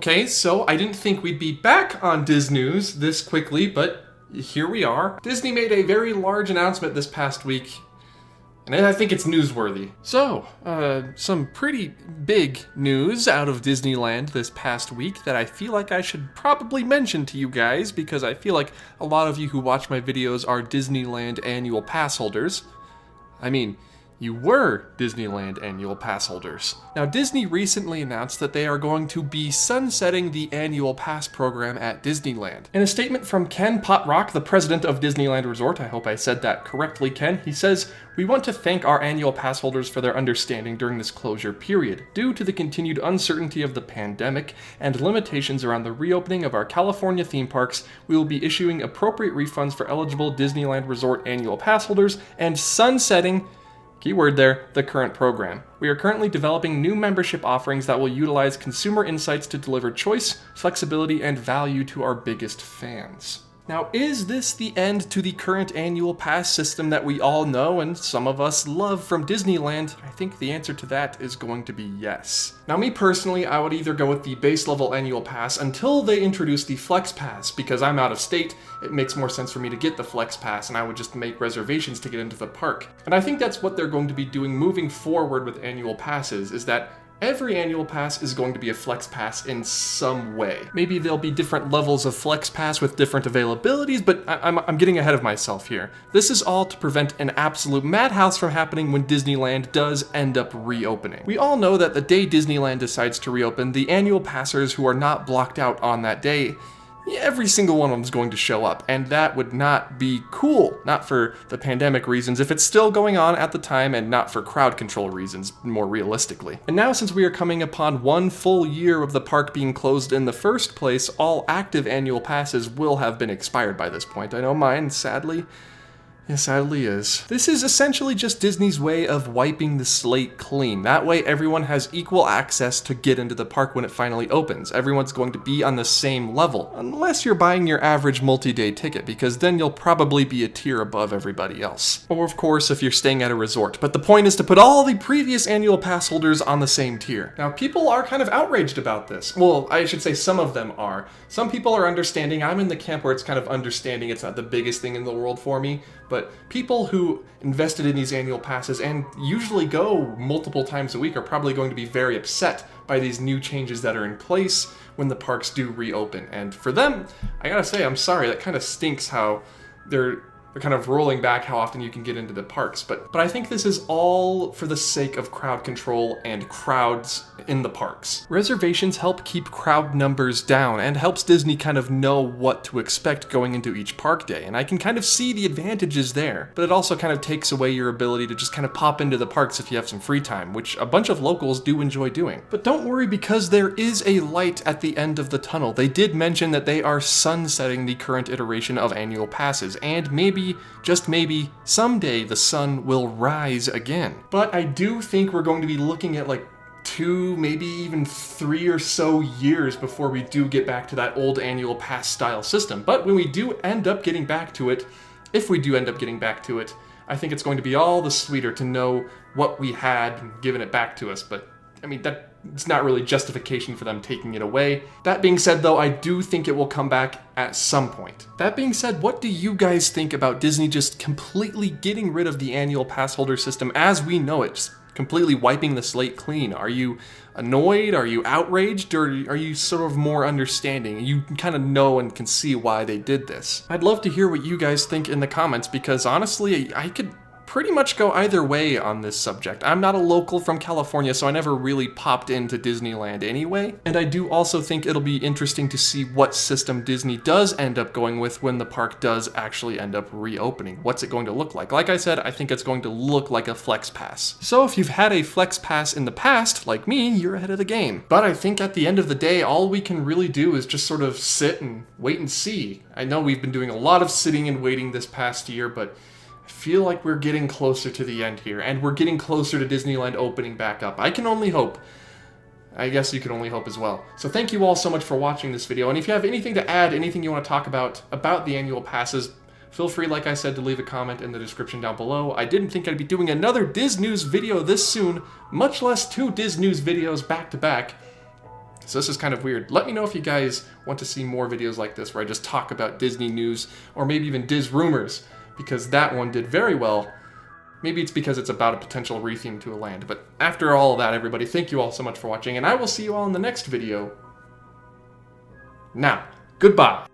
Okay, so I didn't think we'd be back on Disney News this quickly, but here we are. Disney made a very large announcement this past week, and I think it's newsworthy. So, some pretty big news out of Disneyland this past week that I feel like I should probably mention to you guys, because I feel like a lot of you who watch my videos are Disneyland annual pass holders. I mean, you were Disneyland annual pass holders. Now, Disney recently announced that they are going to be sunsetting the annual pass program at Disneyland. In a statement from Ken Potrock, the president of Disneyland Resort, I hope I said that correctly, Ken, he says, "We want to thank our annual pass holders for their understanding during this closure period. Due to the continued uncertainty of the pandemic and limitations around the reopening of our California theme parks, we will be issuing appropriate refunds for eligible Disneyland Resort annual pass holders and sunsetting," keyword there, "the current program. We are currently developing new membership offerings that will utilize consumer insights to deliver choice, flexibility, and value to our biggest fans." Now, is this the end to the current annual pass system that we all know and some of us love from Disneyland? I think the answer to that is going to be yes. Now, me personally, I would either go with the base level annual pass until they introduce the Flex Pass. Because I'm out of state, it makes more sense for me to get the Flex Pass and I would just make reservations to get into the park. And I think that's what they're going to be doing moving forward with annual passes, is that every annual pass is going to be a Flex Pass in some way. Maybe there'll be different levels of Flex Pass with different availabilities, but I'm getting ahead of myself here. This is all to prevent an absolute madhouse from happening when Disneyland does end up reopening. We all know that the day Disneyland decides to reopen, the annual passers who are not blocked out on that day, every single one of them is going to show up, and that would not be cool. Not for the pandemic reasons, if it's still going on at the time, and not for crowd control reasons, more realistically. And now, since we are coming upon 1 full year of the park being closed in the first place, all active annual passes will have been expired by this point. I know mine, sadly is. This is essentially just Disney's way of wiping the slate clean. That way everyone has equal access to get into the park when it finally opens. Everyone's going to be on the same level, unless you're buying your average multi-day ticket, because then you'll probably be a tier above everybody else. Or of course, if you're staying at a resort. But the point is to put all the previous annual pass holders on the same tier. Now, people are kind of outraged about this. Well, I should say some of them are. Some people are understanding. I'm in the camp where it's kind of understanding. It's not the biggest thing in the world for me. But people who invested in these annual passes and usually go multiple times a week are probably going to be very upset by these new changes that are in place when the parks do reopen. And for them, I gotta say, I'm sorry, that kind of stinks how they're kind of rolling back how often you can get into the parks. But I think this is all for the sake of crowd control and crowds in the parks. Reservations help keep crowd numbers down and helps Disney kind of know what to expect going into each park day. And I can kind of see the advantages there, but it also kind of takes away your ability to just kind of pop into the parks if you have some free time, which a bunch of locals do enjoy doing. But don't worry, because there is a light at the end of the tunnel. They did mention that they are sunsetting the current iteration of annual passes, and maybe, just maybe, someday the sun will rise again. But I do think we're going to be looking at like 2, maybe even 3 or so years before we do get back to that old annual pass style system. But when we do end up getting back to it, if we do end up getting back to it, I think it's going to be all the sweeter to know what we had and giving it back to us. But I mean, it's not really justification for them taking it away. That being said, though, I do think it will come back at some point. That being said, what do you guys think about Disney just completely getting rid of the annual pass holder system as we know it? Just completely wiping the slate clean. Are you annoyed? Are you outraged? Or are you sort of more understanding? You kind of know and can see why they did this. I'd love to hear what you guys think in the comments, because honestly, I could pretty much go either way on this subject. I'm not a local from California, so I never really popped into Disneyland anyway. And I do also think it'll be interesting to see what system Disney does end up going with when the park does actually end up reopening. What's it going to look like? Like I said, I think it's going to look like a Flex Pass. So if you've had a Flex Pass in the past, like me, you're ahead of the game. But I think at the end of the day, all we can really do is just sort of sit and wait and see. I know we've been doing a lot of sitting and waiting this past year, but I feel like we're getting closer to the end here, and we're getting closer to Disneyland opening back up. I can only hope. I guess you can only hope as well. So thank you all so much for watching this video, and if you have anything to add, anything you want to talk about the annual passes, feel free, like I said, to leave a comment in the description down below. I didn't think I'd be doing another Disney News video this soon, much less 2 Disney News videos back to back. So this is kind of weird. Let me know if you guys want to see more videos like this where I just talk about Disney news or maybe even Diz rumors, because that one did very well. Maybe it's because it's about a potential retheme to a land. But after all of that, everybody, thank you all so much for watching, and I will see you all in the next video. Now, goodbye.